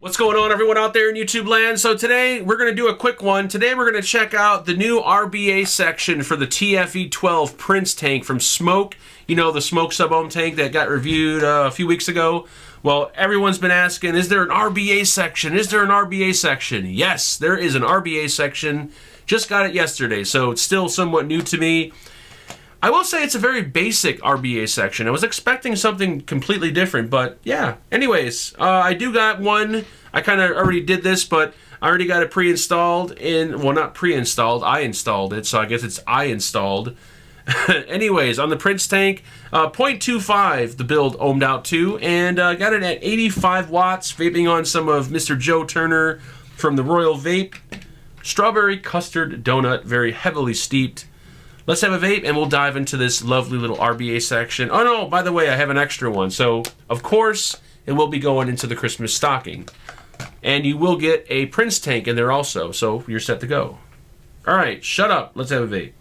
What's going on, everyone out there in YouTube land? So today we're going to do a quick one. Today we're going to check out the new RBA section for the TFV12 Prince tank from SMOK. You know, the SMOK sub-ohm tank that got reviewed a few weeks ago. Well, everyone's been asking, is there an RBA section? Is there an RBA section? Yes, there is an RBA section. Just got it yesterday, so it's still somewhat new to me. I will say it's a very basic RBA section. I was expecting something completely different, but yeah. Anyways, I do got one. I kind of already did this, but I already got it pre-installed in, well, not pre-installed, I installed it, so I guess it's I installed. Anyways, on the Prince tank, 0.25 the build ohmed out to, and got it at 85 watts, vaping on some of Mr. Joe Turner from the Royal Vape. Strawberry custard donut, very heavily steeped. Let's have a vape and we'll dive into this lovely little RBA section. Oh no, by the way, I have an extra one. So, of course, it will be going into the Christmas stocking. And you will get a Prince tank in there also, so you're set to go. Alright, shut up. Let's have a vape.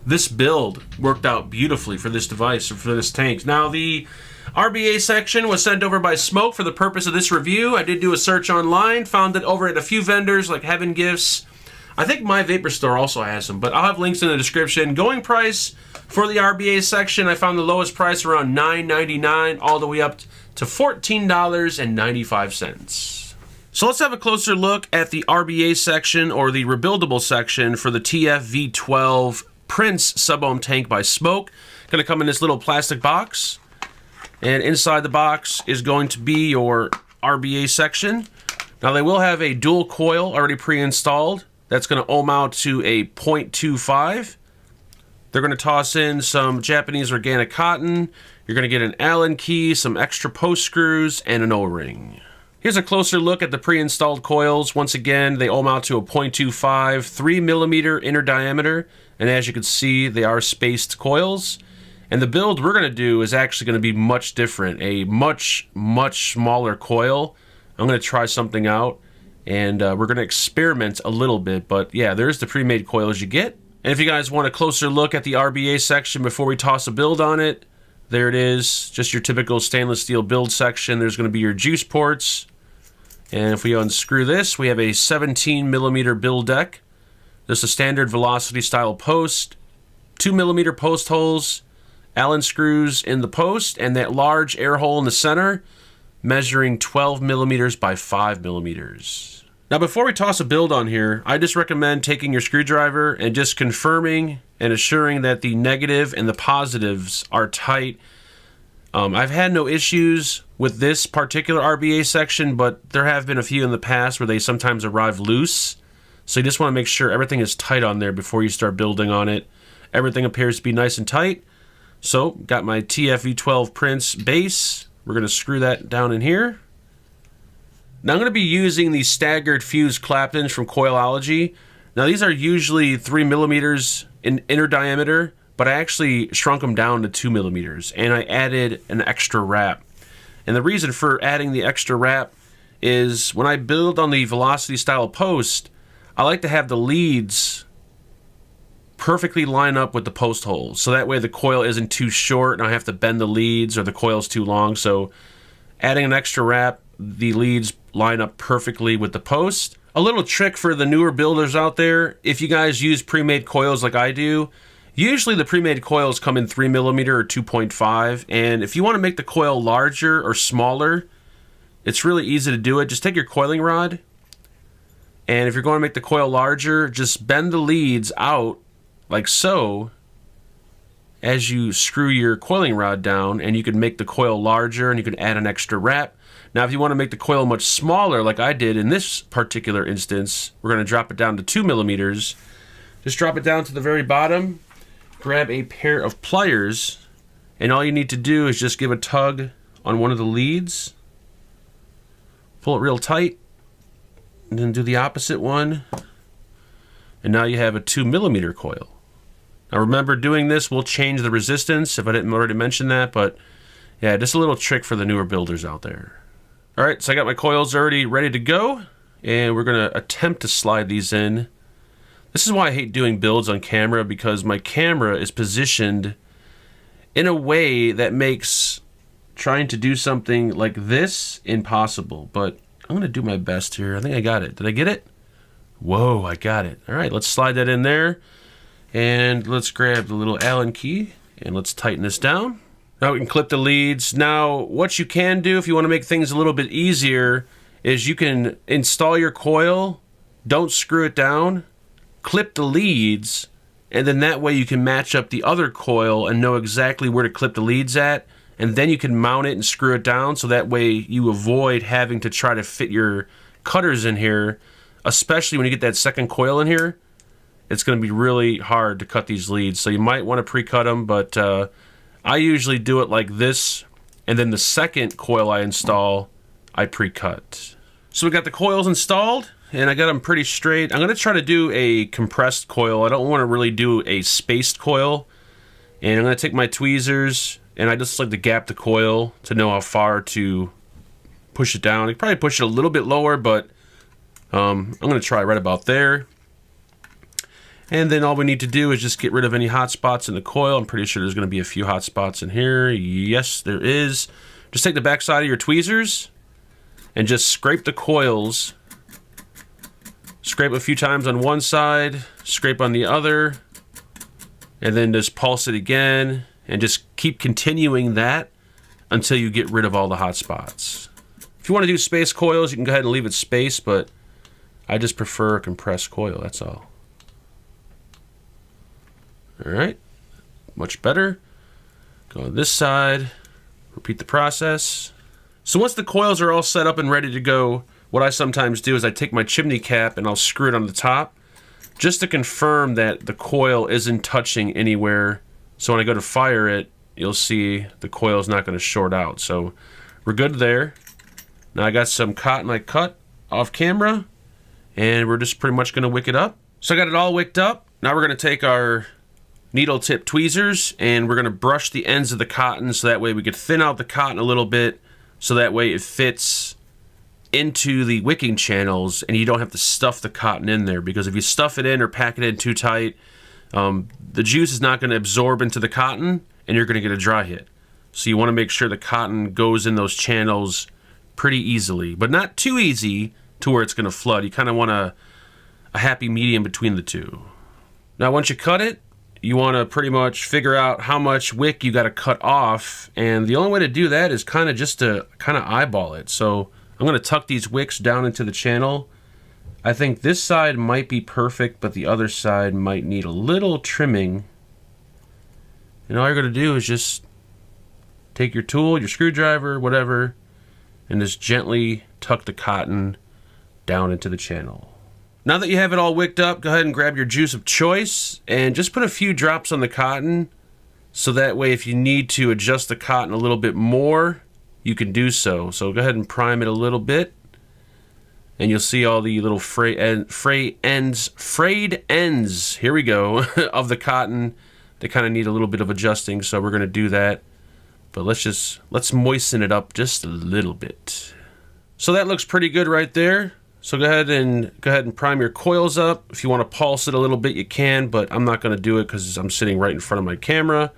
This build worked out beautifully for this device, or for this tank. Now, the RBA section was sent over by SMOK for the purpose of this review. I did do a search online, found it over at a few vendors like Heaven Gifts. I think My Vapor Store also has them, but I'll have links in the description. Going price for the RBA section, I found the lowest price around $9.99 all the way up to $14.95. So let's have a closer look at the RBA section, or the rebuildable section, for the TFV12 Prince sub-ohm tank by SMOK. Going to come in this little plastic box. And inside the box is going to be your RBA section. Now, they will have a dual coil already pre-installed. That's going to ohm out to a 0.25. They're going to toss in some Japanese organic cotton. You're going to get an Allen key, some extra post screws, and an O-ring. Here's a closer look at the pre-installed coils. Once again, they ohm out to a 0.25, 3 millimeter inner diameter. And as you can see, they are spaced coils. And the build we're going to do is actually going to be much different. A much smaller coil. I'm going to try something out, and we're going to experiment a little bit. But yeah, there's the pre-made coils you get. And if you guys want a closer look at the RBA section before we toss a build on it, there it is. Just your typical stainless steel build section. There's going to be your juice ports. And if we unscrew this, we have a 17 millimeter build deck. There's a standard velocity style post, 2 millimeter post holes, Allen screws in the post, and that large air hole in the center measuring 12 millimeters by 5 millimeters. Now, before we toss a build on here, I just recommend taking your screwdriver and just confirming and assuring that the negative and the positives are tight. I've had no issues with this particular RBA section, but there have been a few in the past where they sometimes arrive loose. So you just want to make sure everything is tight on there before you start building on it. Everything appears to be nice and tight. So, got my TFV12 Prince base. We're going to screw that down in here. Now, I'm going to be using the staggered fused Claptons from Coilology. Now, these are usually 3 millimeters in inner diameter, but I actually shrunk them down to 2 millimeters, and I added an extra wrap. And the reason for adding the extra wrap is when I build on the velocity style post, I like to have the leads perfectly line up with the post holes, so that way the coil isn't too short and I have to bend the leads, or the coil's too long. So adding an extra wrap, the leads line up perfectly with the post. A little trick for the newer builders out there: if you guys use pre-made coils like I do, usually the pre-made coils come in 3 millimeter or 2.5, and if you want to make the coil larger or smaller, it's really easy to do it. Just take your coiling rod, and if you're going to make the coil larger, just bend the leads out like so as you screw your coiling rod down, and you can make the coil larger and you can add an extra wrap. Now, if you want to make the coil much smaller like I did in this particular instance, we're going to drop it down to 2 millimeters. Just drop it down to the very bottom, grab a pair of pliers, and all you need to do is just give a tug on one of the leads, pull it real tight, and then do the opposite one, and now you have a 2 millimeter coil. Now remember, doing this will change the resistance, if I didn't already mention that, but yeah, just a little trick for the newer builders out there. Alright, so I got my coils already ready to go, and we're going to attempt to slide these in. This is why I hate doing builds on camera, because my camera is positioned in a way that makes trying to do something like this impossible. But I'm going to do my best here. I think I got it. Did I get it? Whoa, I got it. All right, let's slide that in there. And let's grab the little Allen key and let's tighten this down. Now we can clip the leads. Now, what you can do if you want to make things a little bit easier is you can install your coil, don't screw it down, clip the leads, and then that way you can match up the other coil and know exactly where to clip the leads at, and then you can mount it and screw it down, so that way you avoid having to try to fit your cutters in here, especially when you get that second coil in here. It's going to be really hard to cut these leads, so you might want to pre-cut them, but I usually do it like this, and then the second coil I install, I pre-cut. So we got the coils installed, and I got them pretty straight. I'm going to try to do a compressed coil. I don't want to really do a spaced coil. And I'm going to take my tweezers, and I just like to gap the coil to know how far to push it down. I could probably push it a little bit lower, but I'm going to try right about there. And then all we need to do is just get rid of any hot spots in the coil. I'm pretty sure there's going to be a few hot spots in here. Yes, there is. Just take the back side of your tweezers and just scrape the coils. Scrape a few times on one side, scrape on the other, and then just pulse it again, and just keep continuing that until you get rid of all the hot spots. If you want to do space coils, you can go ahead and leave it spaced, but I just prefer a compressed coil, that's all. Alright, much better. Go on this side, repeat the process. So once the coils are all set up and ready to go, what I sometimes do is I take my chimney cap and I'll screw it on the top just to confirm that the coil isn't touching anywhere. So when I go to fire it, you'll see the coil is not going to short out. So we're good there. Now I got some cotton I cut off camera, and we're just pretty much going to wick it up. So I got it all wicked up. Now we're going to take our needle tip tweezers and we're going to brush the ends of the cotton, so that way we could thin out the cotton a little bit, so that way it fits into the wicking channels and you don't have to stuff the cotton in there, because if you stuff it in or pack it in too tight, the juice is not going to absorb into the cotton and you're going to get a dry hit. So you want to make sure the cotton goes in those channels pretty easily, but not too easy to where it's going to flood. You kind of want a happy medium between the two. Now once you cut it, you want to pretty much figure out how much wick you got to cut off, and the only way to do that is kind of just to kind of eyeball it. So I'm going to tuck these wicks down into the channel. I think this side might be perfect, but the other side might need a little trimming. And all you're going to do is just take your tool, your screwdriver, whatever, and just gently tuck the cotton down into the channel. Now that you have it all wicked up, go ahead and grab your juice of choice and just put a few drops on the cotton, so that way if you need to adjust the cotton a little bit more, you can do so. So go ahead and prime it a little bit, and you'll see all the little frayed ends, here we go, of the cotton. They kind of need a little bit of adjusting, so we're going to do that. But let's moisten it up just a little bit. So that looks pretty good right there. So go ahead and prime your coils up. If you want to pulse it a little bit, you can, but I'm not going to do it because I'm sitting right in front of my camera.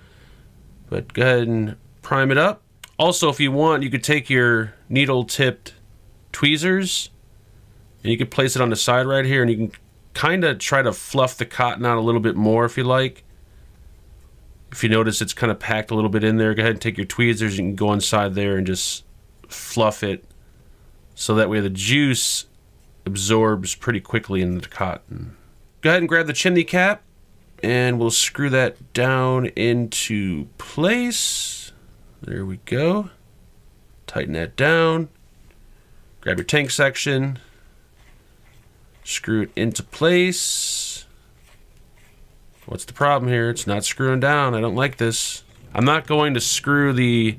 But go ahead and prime it up. Also, if you want, you could take your needle-tipped tweezers and you can place it on the side right here, and you can kind of try to fluff the cotton out a little bit more if you like. If you notice it's kind of packed a little bit in there, go ahead and take your tweezers. You can go inside there and just fluff it, so that way the juice absorbs pretty quickly into the cotton. Go ahead and grab the chimney cap, and we'll screw that down into place. There we go. Tighten that down. Grab your tank section. Screw it into place. What's the problem here? It's not screwing down. I don't like this. I'm not going to screw the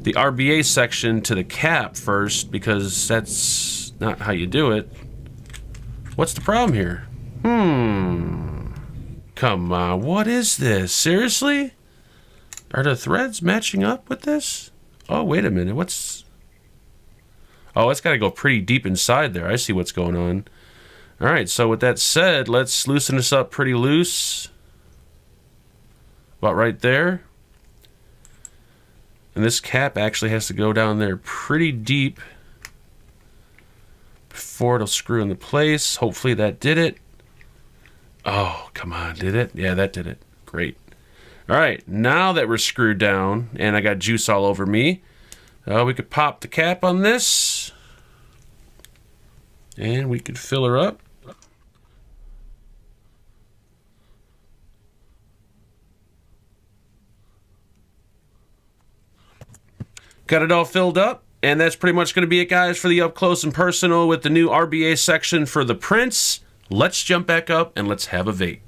RBA section to the cap first, because that's not how you do it. What's the problem here? Come on, what is this? Seriously? Are the threads matching up with this? Oh, wait a minute. Oh, it's got to go pretty deep inside there. I see what's going on. All right, so with that said, let's loosen this up pretty loose. About right there. And this cap actually has to go down there pretty deep before it'll screw into place. Hopefully that did it. Oh, come on, did it? Yeah, that did it. Great. All right, now that we're screwed down and I got juice all over me, we could pop the cap on this and we could fill her up. Got it all filled up, and that's pretty much going to be it, guys, for the up close and personal with the new RBA section for the Prince. Let's jump back up and let's have a vape.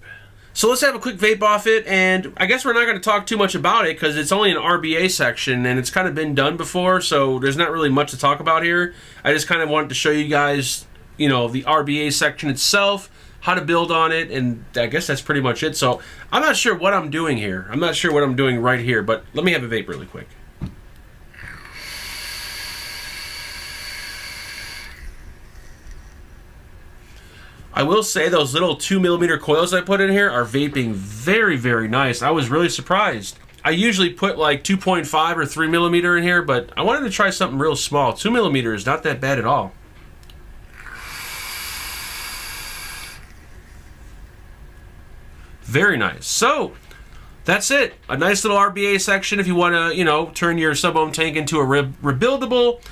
So let's have a quick vape off it, and I guess we're not going to talk too much about it because it's only an RBA section and it's kind of been done before, so there's not really much to talk about here. I just kind of wanted to show you guys, you know, the RBA section itself, how to build on it, and I guess that's pretty much it. So I'm not sure what I'm doing here. I'm not sure what I'm doing right here, but let me have a vape really quick. I will say those little 2mm coils I put in here are vaping very, very nice. I was really surprised. I usually put like 2.5 or 3mm in here, but I wanted to try something real small. 2mm is not that bad at all. Very nice. So that's it. A nice little RBA section if you want to, you know, turn your sub-ohm tank into a rebuildable.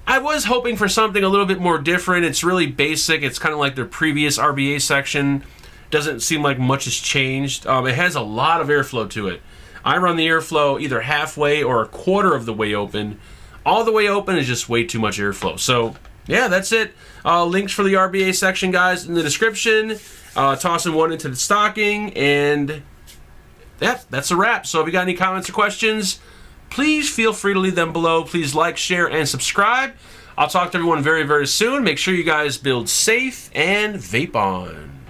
I was hoping for something a little bit more different. It's really basic. It's kind of like their previous RBA section. Doesn't seem like much has changed. It has a lot of airflow to it. I run the airflow either halfway or a quarter of the way open. All the way open is just way too much airflow. So yeah, that's it. Links for the RBA section, guys, in the description. Tossing one into the stocking, and that's a wrap. So if you got any comments or questions, please feel free to leave them below. Please like, share, and subscribe. I'll talk to everyone very, very soon. Make sure you guys build safe and vape on.